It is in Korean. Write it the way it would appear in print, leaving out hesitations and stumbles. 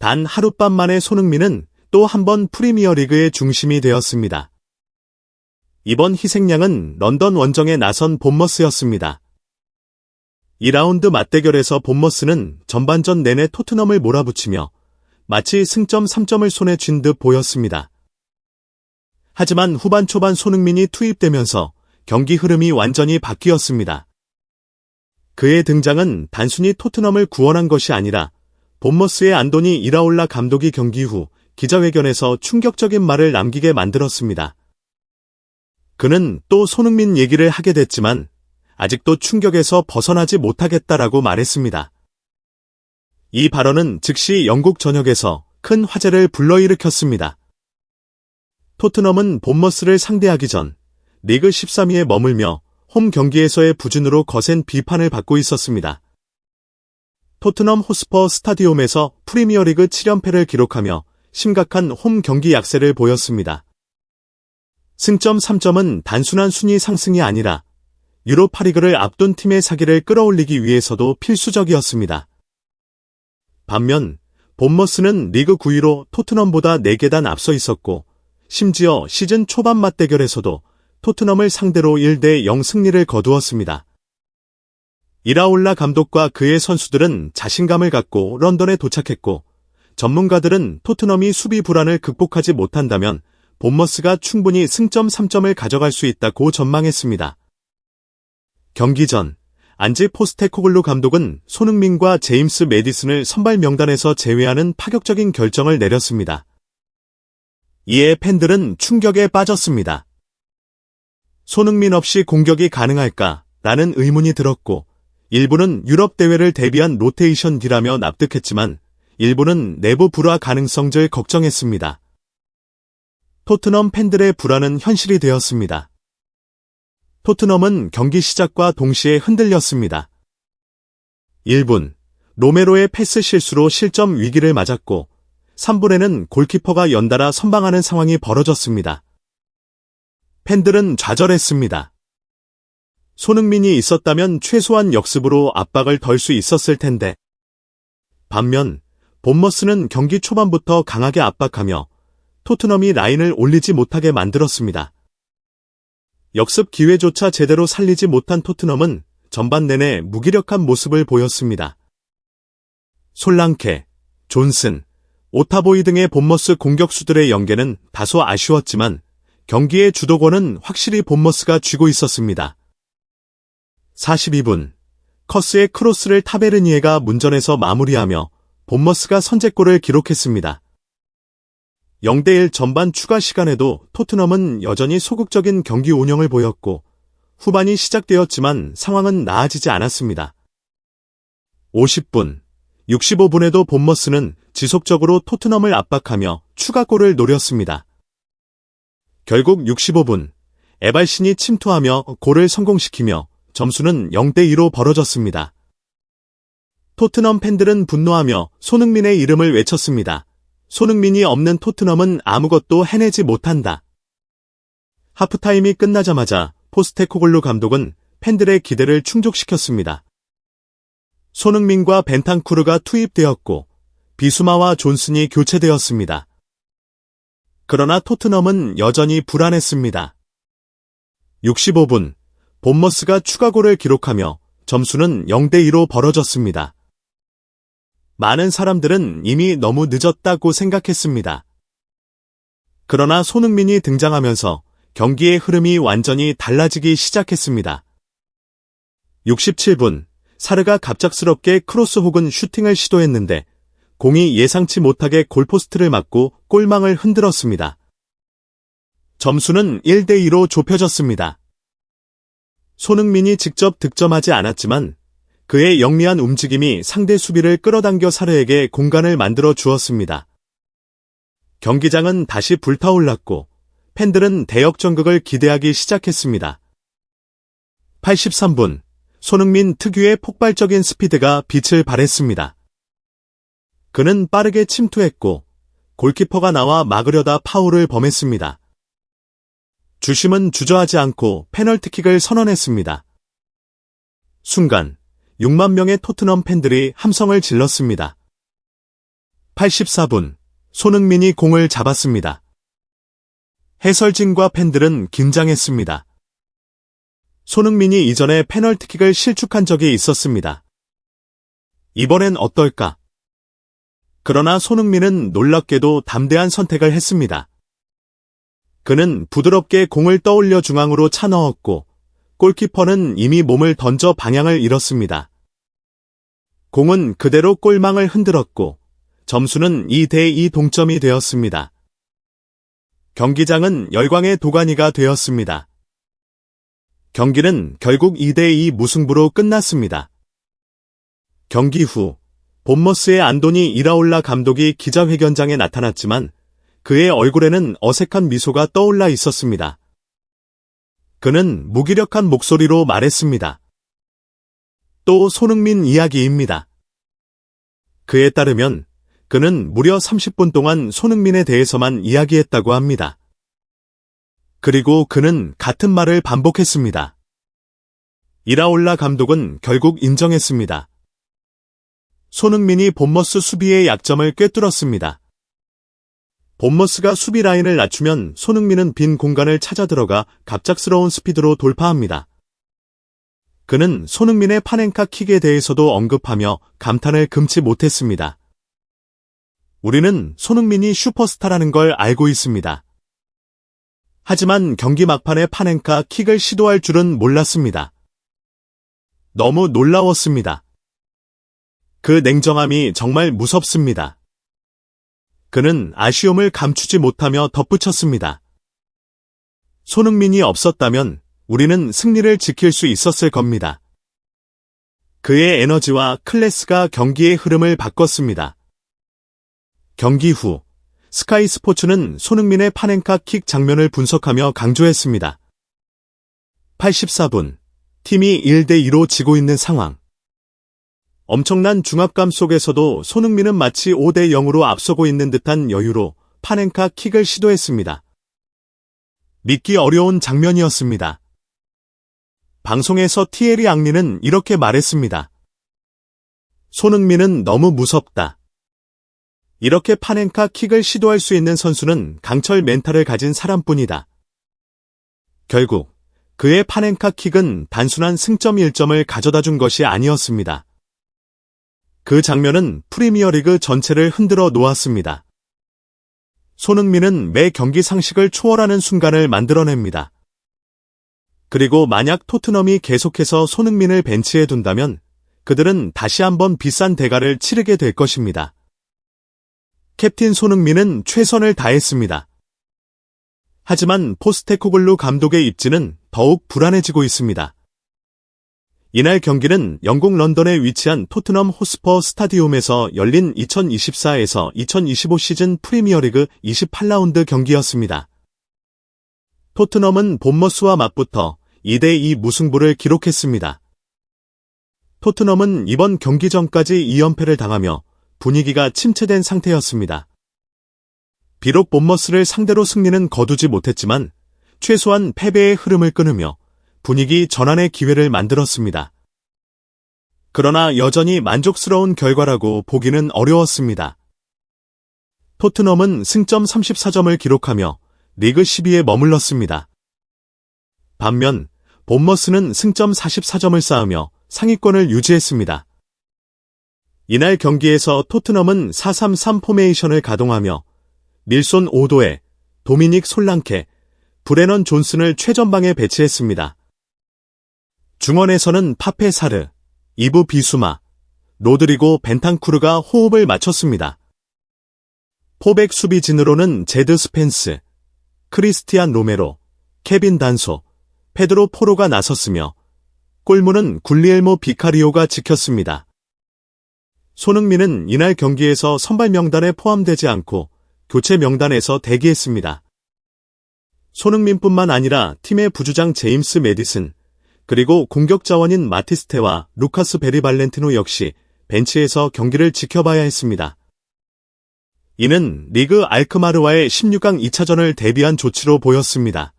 단 하룻밤 만에 손흥민은 또 한 번 프리미어리그의 중심이 되었습니다. 이번 희생양은 런던 원정에 나선 본머스였습니다. 2라운드 맞대결에서 본머스는 전반전 내내 토트넘을 몰아붙이며 마치 승점 3점을 손에 쥔 듯 보였습니다. 하지만 후반 초반 손흥민이 투입되면서 경기 흐름이 완전히 바뀌었습니다. 그의 등장은 단순히 토트넘을 구원한 것이 아니라 본머스의 안도니 이라올라 감독이 경기 후 기자회견에서 충격적인 말을 남기게 만들었습니다. 그는 또 손흥민 얘기를 하게 됐지만 아직도 충격에서 벗어나지 못하겠다라고 말했습니다. 이 발언은 즉시 영국 전역에서 큰 화제를 불러일으켰습니다. 토트넘은 본머스를 상대하기 전 리그 13위에 머물며 홈 경기에서의 부진으로 거센 비판을 받고 있었습니다. 토트넘 호스퍼 스타디움에서 프리미어리그 7연패를 기록하며 심각한 홈 경기 약세를 보였습니다. 승점 3점은 단순한 순위 상승이 아니라 유로파리그를 앞둔 팀의 사기를 끌어올리기 위해서도 필수적이었습니다. 반면 본머스는 리그 9위로 토트넘보다 4계단 앞서 있었고 심지어 시즌 초반 맞대결에서도 토트넘을 상대로 1대0 승리를 거두었습니다. 이라올라 감독과 그의 선수들은 자신감을 갖고 런던에 도착했고 전문가들은 토트넘이 수비 불안을 극복하지 못한다면 본머스가 충분히 승점 3점을 가져갈 수 있다고 전망했습니다. 경기 전 안지 포스테코글루 감독은 손흥민과 제임스 매디슨을 선발 명단에서 제외하는 파격적인 결정을 내렸습니다. 이에 팬들은 충격에 빠졌습니다. 손흥민 없이 공격이 가능할까? 라는 의문이 들었고 일부는 유럽 대회를 대비한 로테이션 D라며 납득했지만 일부는 내부 불화 가능성을 걱정했습니다. 토트넘 팬들의 불안은 현실이 되었습니다. 토트넘은 경기 시작과 동시에 흔들렸습니다. 1분, 로메로의 패스 실수로 실점 위기를 맞았고 3분에는 골키퍼가 연달아 선방하는 상황이 벌어졌습니다. 팬들은 좌절했습니다. 손흥민이 있었다면 최소한 역습으로 압박을 덜 수 있었을 텐데. 반면 본머스는 경기 초반부터 강하게 압박하며 토트넘이 라인을 올리지 못하게 만들었습니다. 역습 기회조차 제대로 살리지 못한 토트넘은 전반 내내 무기력한 모습을 보였습니다. 솔랑케, 존슨, 오타보이 등의 본머스 공격수들의 연계는 다소 아쉬웠지만 경기의 주도권은 확실히 본머스가 쥐고 있었습니다. 42분, 커스의 크로스를 타베르니에가 문전에서 마무리하며 본머스가 선제골을 기록했습니다. 0대1 전반 추가 시간에도 토트넘은 여전히 소극적인 경기 운영을 보였고 후반이 시작되었지만 상황은 나아지지 않았습니다. 50분, 65분에도 본머스는 지속적으로 토트넘을 압박하며 추가골을 노렸습니다. 결국 65분, 에발신이 침투하며 골을 성공시키며 점수는 0대2로 벌어졌습니다. 토트넘 팬들은 분노하며 손흥민의 이름을 외쳤습니다. 손흥민이 없는 토트넘은 아무것도 해내지 못한다. 하프타임이 끝나자마자 포스테코글루 감독은 팬들의 기대를 충족시켰습니다. 손흥민과 벤탄쿠르가 투입되었고 비수마와 존슨이 교체되었습니다. 그러나 토트넘은 여전히 불안했습니다. 65분, 본머스가 추가골을 기록하며 점수는 0대2로 벌어졌습니다. 많은 사람들은 이미 너무 늦었다고 생각했습니다. 그러나 손흥민이 등장하면서 경기의 흐름이 완전히 달라지기 시작했습니다. 67분, 사르가 갑작스럽게 크로스 혹은 슈팅을 시도했는데 공이 예상치 못하게 골포스트를 맞고 골망을 흔들었습니다. 점수는 1대2로 좁혀졌습니다. 손흥민이 직접 득점하지 않았지만 그의 영리한 움직임이 상대 수비를 끌어당겨 사르에게 공간을 만들어 주었습니다. 경기장은 다시 불타올랐고 팬들은 대역전극을 기대하기 시작했습니다. 83분, 손흥민 특유의 폭발적인 스피드가 빛을 발했습니다. 그는 빠르게 침투했고 골키퍼가 나와 막으려다 파울을 범했습니다. 주심은 주저하지 않고 페널티킥을 선언했습니다. 순간 6만 명의 토트넘 팬들이 함성을 질렀습니다. 84분, 손흥민이 공을 잡았습니다. 해설진과 팬들은 긴장했습니다. 손흥민이 이전에 페널티킥을 실축한 적이 있었습니다. 이번엔 어떨까? 그러나 손흥민은 놀랍게도 담대한 선택을 했습니다. 그는 부드럽게 공을 떠올려 중앙으로 차 넣었고, 골키퍼는 이미 몸을 던져 방향을 잃었습니다. 공은 그대로 골망을 흔들었고, 점수는 2대2 동점이 되었습니다. 경기장은 열광의 도가니가 되었습니다. 경기는 결국 2대2 무승부로 끝났습니다. 경기 후 본머스의 안도니 이라올라 감독이 기자회견장에 나타났지만 그의 얼굴에는 어색한 미소가 떠올라 있었습니다. 그는 무기력한 목소리로 말했습니다. 또 손흥민 이야기입니다. 그에 따르면 그는 무려 30분 동안 손흥민에 대해서만 이야기했다고 합니다. 그리고 그는 같은 말을 반복했습니다. 이라올라 감독은 결국 인정했습니다. 손흥민이 본머스 수비의 약점을 꿰뚫었습니다. 본머스가 수비 라인을 낮추면 손흥민은 빈 공간을 찾아 들어가 갑작스러운 스피드로 돌파합니다. 그는 손흥민의 파넨카 킥에 대해서도 언급하며 감탄을 금치 못했습니다. 우리는 손흥민이 슈퍼스타라는 걸 알고 있습니다. 하지만 경기 막판에 파넨카 킥을 시도할 줄은 몰랐습니다. 너무 놀라웠습니다. 그 냉정함이 정말 무섭습니다. 그는 아쉬움을 감추지 못하며 덧붙였습니다. 손흥민이 없었다면 우리는 승리를 지킬 수 있었을 겁니다. 그의 에너지와 클래스가 경기의 흐름을 바꿨습니다. 경기 후 스카이 스포츠는 손흥민의 파넨카 킥 장면을 분석하며 강조했습니다. 84분, 팀이 1대2로 지고 있는 상황. 엄청난 중압감 속에서도 손흥민은 마치 5대0으로 앞서고 있는 듯한 여유로 파넨카 킥을 시도했습니다. 믿기 어려운 장면이었습니다. 방송에서 티에리 앙리는 이렇게 말했습니다. 손흥민은 너무 무섭다. 이렇게 파넨카 킥을 시도할 수 있는 선수는 강철 멘탈을 가진 사람뿐이다. 결국 그의 파넨카 킥은 단순한 승점 1점을 가져다 준 것이 아니었습니다. 그 장면은 프리미어리그 전체를 흔들어 놓았습니다. 손흥민은 매 경기 상식을 초월하는 순간을 만들어냅니다. 그리고 만약 토트넘이 계속해서 손흥민을 벤치에 둔다면 그들은 다시 한번 비싼 대가를 치르게 될 것입니다. 캡틴 손흥민은 최선을 다했습니다. 하지만 포스테코글루 감독의 입지는 더욱 불안해지고 있습니다. 이날 경기는 영국 런던에 위치한 토트넘 호스퍼 스타디움에서 열린 2024에서 2025 시즌 프리미어리그 28라운드 경기였습니다. 토트넘은 본머스와 맞붙어 2대2 무승부를 기록했습니다. 토트넘은 이번 경기 전까지 2연패를 당하며 분위기가 침체된 상태였습니다. 비록 본머스를 상대로 승리는 거두지 못했지만 최소한 패배의 흐름을 끊으며 분위기 전환의 기회를 만들었습니다. 그러나 여전히 만족스러운 결과라고 보기는 어려웠습니다. 토트넘은 승점 34점을 기록하며 리그 10위에 머물렀습니다. 반면 본머스는 승점 44점을 쌓으며 상위권을 유지했습니다. 이날 경기에서 토트넘은 4-3-3 포메이션을 가동하며 닐손 오도에, 도미닉 솔랑케, 브레넌 존슨을 최전방에 배치했습니다. 중원에서는 파페 사르, 이브 비수마, 로드리고 벤탄쿠르가 호흡을 맞췄습니다. 포백 수비진으로는 제드 스펜스, 크리스티안 로메로, 케빈 단소, 페드로 포로가 나섰으며 골문은 굴리엘모 비카리오가 지켰습니다. 손흥민은 이날 경기에서 선발 명단에 포함되지 않고 교체 명단에서 대기했습니다. 손흥민뿐만 아니라 팀의 부주장 제임스 메디슨, 그리고 공격 자원인 마티스테와 루카스 베리발렌티노 역시 벤치에서 경기를 지켜봐야 했습니다. 이는 리그 알크마르와의 16강 2차전을 대비한 조치로 보였습니다.